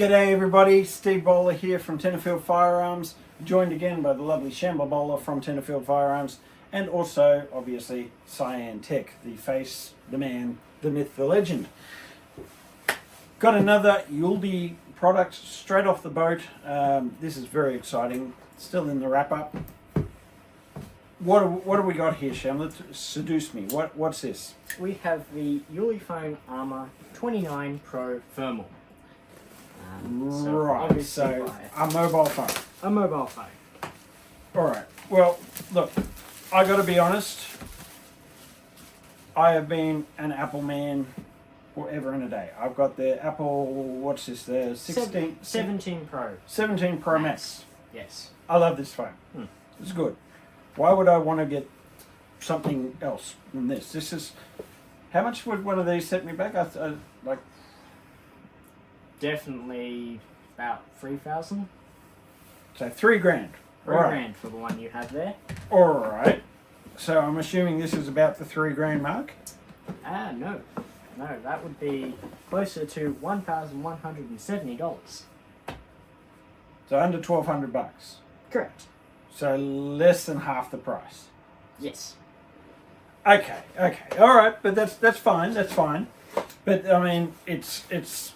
G'day everybody, Steve Bowler here from Tenterfield Firearms, joined again by the lovely Shambler Bowler from Tenterfield Firearms, and also, obviously, Cyan Tech, the face, the man, the myth, the legend. Got another Ulefone product straight off the boat. This is very exciting, still in the wrap-up. What do we got here, Shambler? Seduce me. What's this? We have the Ulefone Armor 29 Pro Thermal. Right, so a mobile phone. A mobile phone. Alright, well, look, I gotta be honest, I have been an Apple man forever and a day. I've got the Apple, what's this, the 17 Pro. 17 Pro Max. Yes. I love this phone. It's good. Why would I want to get something else than this? This is, how much would one of these set me back? Like, definitely about 3,000. so $3 grand. $3 grand for the one you have there. Alright. So I'm assuming this is about the $3 grand mark? No. No, that would be closer to $1,170. So under 1,200 bucks. Correct. So less than half the price. Yes. Okay, alright, but that's fine, But I mean, it's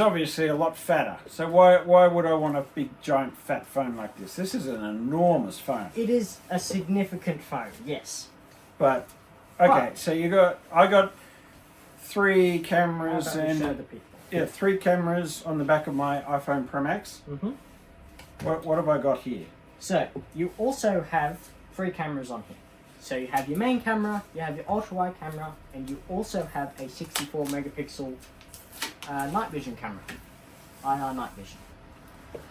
obviously a lot fatter. So why would I want a big giant fat phone like this? This is an enormous phone. It is a significant phone, yes. But okay, so I got 3 cameras Show and the people. yeah, 3 cameras on the back of my iPhone Pro Max. What have I got here? So you also have 3 cameras on here. So you have your main camera, you have your ultra wide camera, and you also have a 64 megapixel night vision camera, IR night vision.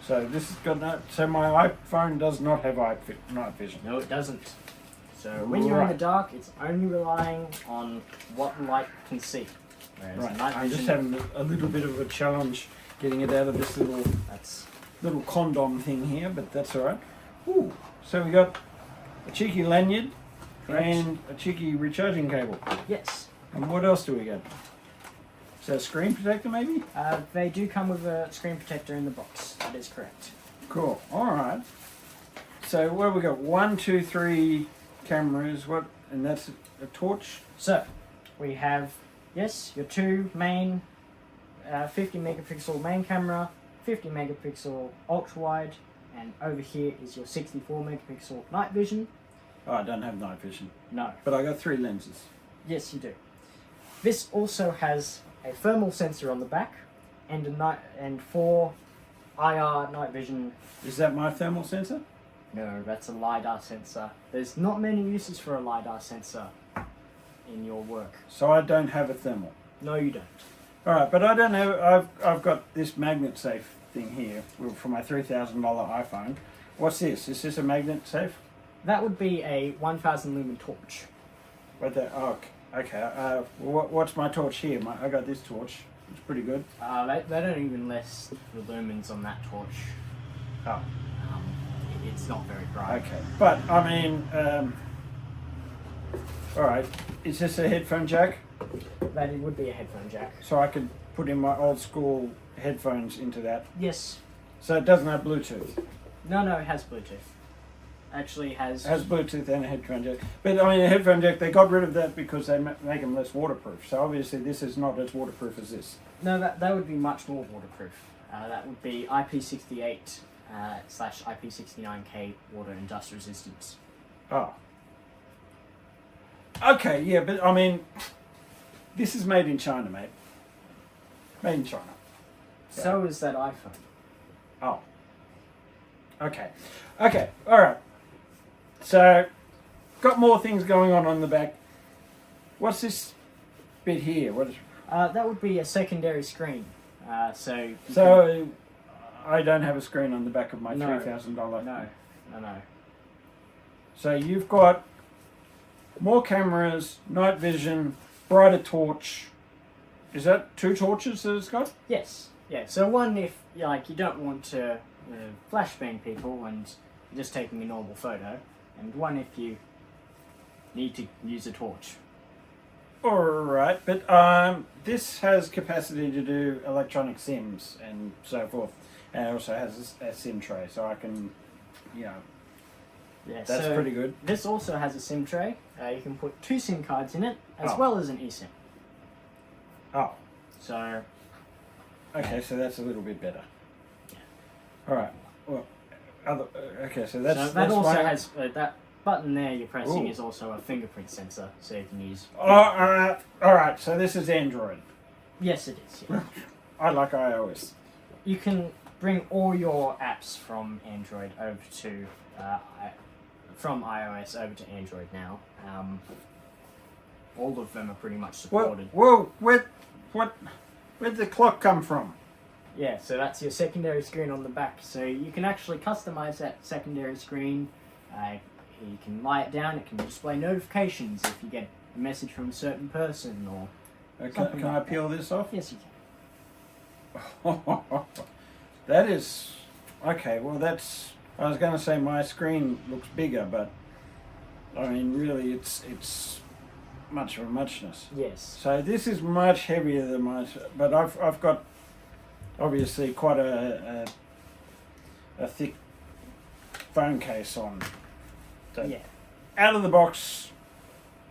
So this has got no. So my iPhone does not have night vision. No, it doesn't. So when you're in the dark, it's only relying on what light can see. Whereas Right. night I'm vision, just having a little bit of a challenge getting it out of this little condom thing here, but that's all right. Ooh. So we got a cheeky lanyard. Correct. And a cheeky recharging cable. Yes. And what else do we get? Is that a screen protector maybe? They do come with a screen protector in the box. That is correct. Cool. Alright. So what have we got? 1, 2, 3 cameras. What? And that's a torch? So we have, yes, your 2 main 50 megapixel main camera, 50 megapixel ultra wide, and over here is your 64 megapixel night vision. Oh, I don't have night vision. No. But I got 3 lenses. Yes, you do. This also has a thermal sensor on the back and 4 IR night vision. Is that my thermal sensor? No, that's a LiDAR sensor. There's not many uses for a LiDAR sensor in your work. So I don't have a thermal. No, you don't. Alright, but I don't have, I've got this magnet safe thing here for my $3,000 iPhone. What's this? Is this a magnet safe? That would be a 1000 lumen torch. Right there. Oh, okay. What's my torch here? I got this torch. It's pretty good. They don't even list the lumens on that torch. Oh. It's not very bright. Okay. But, I mean, alright. Is this a headphone jack? That it would be a headphone jack. So I could put in my old school headphones into that. Yes. So it doesn't have Bluetooth? No, it has Bluetooth. Actually has... It has Bluetooth and a headphone jack. But, I mean, a headphone jack, they got rid of that because they make them less waterproof. So obviously this is not as waterproof as this. No, that would be much more waterproof. That would be IP68 / IP69K water and dust resistance. Oh. Okay, yeah, but I mean, this is made in China, mate. Made in China. So is that iPhone. Oh. Okay. Okay, alright. So, got more things going on the back. What's this bit here? What is? That would be a secondary screen. So I don't have a screen on the back of my No. $3,000. No. So you've got more cameras, night vision, brighter torch. Is that 2 torches that it's got? Yes. Yeah. So one if you don't want to flashbang people and you're just taking a normal photo, and one if you need to use a torch. All right, but this has capacity to do electronic sims and so forth, and it also has a sim tray, so I can, you know, Yeah, that's so pretty good. this also has a SIM tray. You can put 2 SIM cards in it, as Oh. well as an eSIM. Oh, So, okay, Yeah. so that's a little bit better. Yeah. All right. Well, okay, so that that's also my, has that button there you're pressing Ooh. is also a fingerprint sensor, so you can use. Oh, all right. So this is Android. Yes, it is. Yeah. I like iOS. You can bring all your apps from Android over to from iOS over to Android now. All of them are pretty much supported. Whoa! Where'd the clock come from? Yeah, so that's your secondary screen on the back. So you can actually customize that secondary screen. You can lie it down. It can display notifications if you get a message from a certain person or. Something Can I like peel this off? Yes, you can. That is okay. Well, that's. I was going to say my screen looks bigger, but I mean, really, it's much of a muchness. Yes. So this is much heavier than mine, but I've got obviously quite a thick phone case on. So Yeah. out of the box,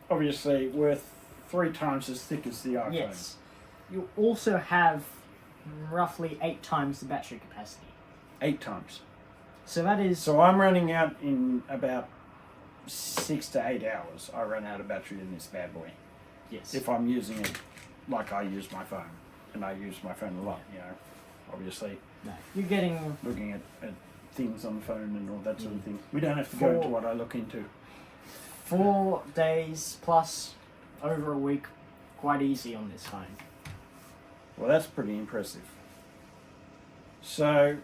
obviously worth 3 times as thick as the iPhone. Yes. You also have roughly 8 times the battery capacity. 8 times. So that is. So I'm running out in about 6 to 8 hours. I run out of battery in this bad boy. Yes. If I'm using it like I use my phone, and I use my phone a lot, you know, obviously No, you're getting. looking at things on the phone and all that sort of Mm. thing. We don't have to go into For- what I look into. 4 days plus over a week, quite easy on this phone. Well, that's pretty impressive. So,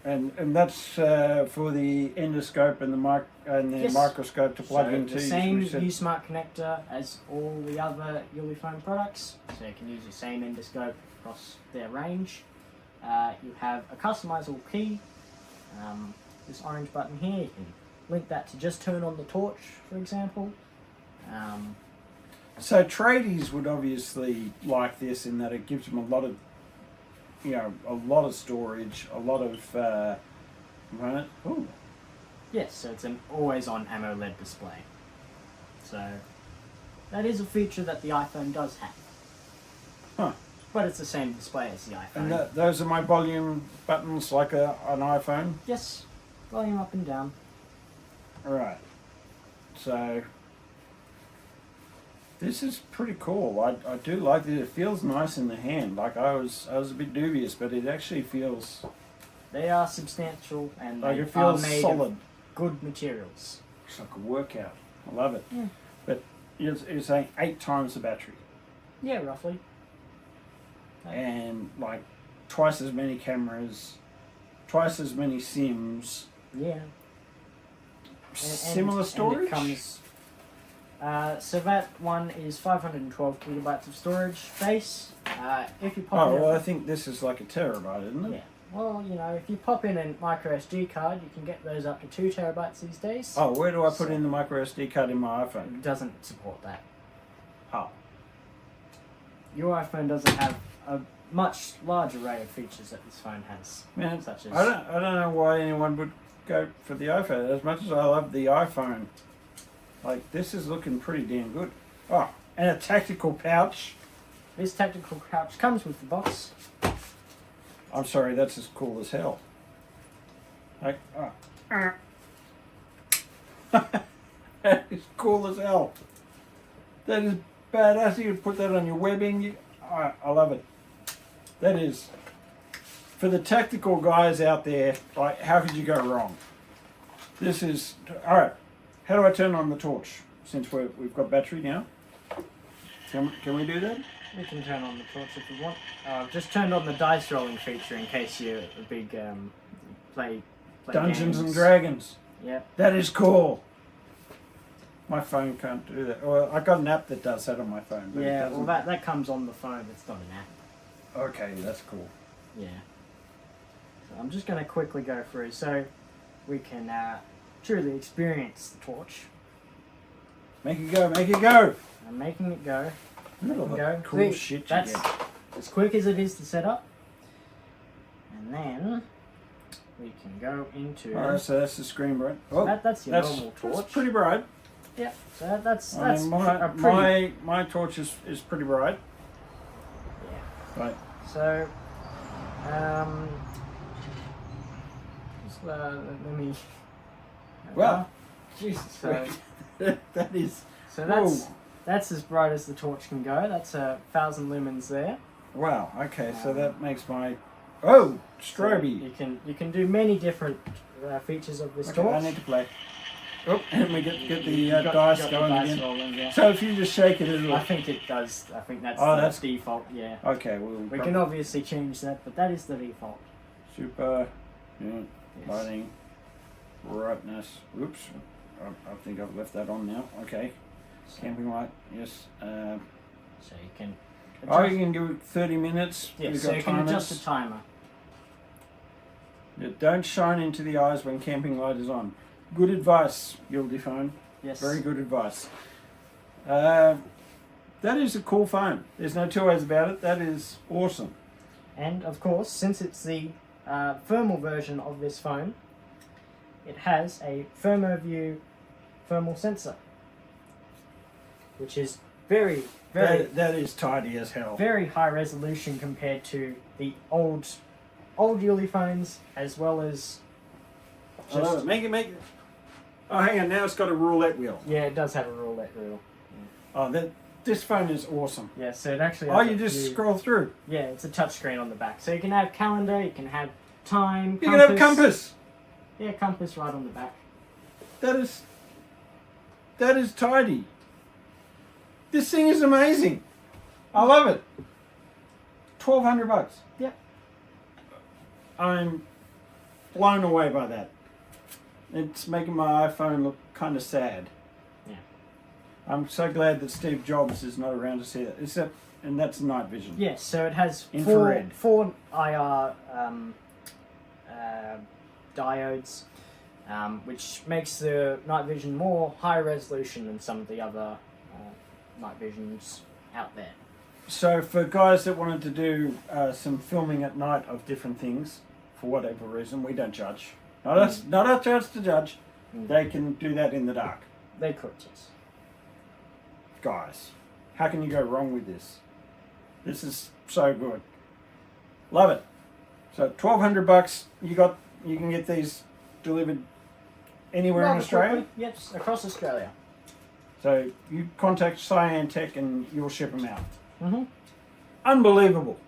and that's for the endoscope and the Yes. microscope to plug So into. the same you said. U-Smart connector as all the other Ulefone products, so you can use the same endoscope across their range. You have a customizable key, this orange button here. You can link that to just turn on the torch, for example. So tradies would obviously like this in that it gives them a lot of, you know, a lot of storage, a lot of, right? Ooh. Yes, so it's an always-on AMOLED display. So that is a feature that the iPhone does have. Huh. But it's the same display as the iPhone. And those are my volume buttons like an iPhone? Yes, volume up and down. Alright. So, this is pretty cool. I do like it. It feels nice in the hand. Like I was a bit dubious, but it actually feels They are substantial and like they it feels are made solid. of good materials. It's like a workout. I love it. Yeah. But you're saying 8 times the battery. Yeah, roughly. And like twice as many cameras, twice as many sims, Yeah. similar And storage. it comes. So that one is 512 gigabytes of storage space. If you pop Oh in well, I think this is like a terabyte, isn't it? yeah. Well, you know, if you pop in a micro SD card, you can get those up to 2 terabytes these days. Oh, where do I put So- in the micro SD card in my iPhone? It doesn't support that. Oh, Your iPhone doesn't have a much large array of features that this phone has. man, Such as I don't know why anyone would go for the iPhone. As much as I love the iPhone, like this is looking pretty damn good. Oh, and a tactical pouch. this tactical pouch comes with the box. I'm sorry, that's as cool as hell. Like, that is cool as hell. That is badass. You can put that on your webbing. I love it. That is, for the tactical guys out there, like, how could you go wrong? This is, alright, how do I turn on the torch? Since we've got battery now. Can we do that? We can turn on the torch if you want. I've just turned on the dice rolling feature in case you're a big play Dungeons and games. Dragons. Yep. That is cool. My phone can't do that. Well, I got an app that does that on my phone. But it Yeah, well doesn't. that comes on the phone, it's not an app. Okay, that's cool. Yeah. So I'm just going to quickly go through so we can truly experience the torch. Make it go, make it go. I'm making it go. Look at Go. that cool See, shit you that's get. as quick as it is to set up. And then we can go into. Alright, so that's the screen bright. Oh, That's your normal torch. That's pretty bright. Yeah, so that's I mean, a pretty. my torch is pretty bright. Yeah. Right. So, let me. Wow. Jesus. So, that is. so Whoa. that's as bright as the torch can go. That's 1,000 lumens there. Wow. Okay, so that makes my. Oh, stroby. So you can do many different features of this Okay, torch. I need to play. Oh, and we get the You've dice got the going dice again. rolling, yeah. So if you just shake it, it'll. I think it does. I think that's Oh, the that's- default. Yeah. Okay, We can obviously change that, but that is the default. Super. Yeah, Yes. lighting. Brightness. Oops. I think I've left that on now. Okay. So, Camping light. Yes. so you can. Oh, you can do it 30 minutes. Yeah, We've so got you can adjust the timers. timer. Yeah, don't shine into the eyes when camping light is on. Good advice, Ulefone. Yes. Very good advice. That is a cool phone. There's no two ways about it. That is awesome. And of course, since it's the thermal version of this phone, it has a ThermoView thermal sensor, which is very That is tidy as hell. very high resolution compared to the old Ulefone, as well as I love it. Make it. Oh, hang on. Now it's got a roulette wheel. yeah, it does have a roulette wheel. Oh, this phone is awesome. Yeah, so it actually Oh, has you a just few- scroll through. Yeah, it's a touchscreen on the back, so you can have calendar, you can have time. You can have a compass. Yeah, compass right on the back. That is tidy. This thing is amazing. I love it. $1,200. Yep. I'm blown away by that. It's making my iPhone look kind of sad. Yeah. I'm so glad that Steve Jobs is not around to see that. And that's night vision. Yes, so it has Infrared. four IR diodes, which makes the night vision more high resolution than some of the other night visions out there. So for guys that wanted to do some filming at night of different things, for whatever reason, we don't judge. Not our chance to judge. They can do that in the dark. They could, yes. Guys, how can you go wrong with this? This is so good. Love it. So $1,200. You can get these delivered anywhere in Rather Australia. quickly, yes, across Australia. So you contact Cyan Tech and you'll ship them out. Mm-hmm. Unbelievable.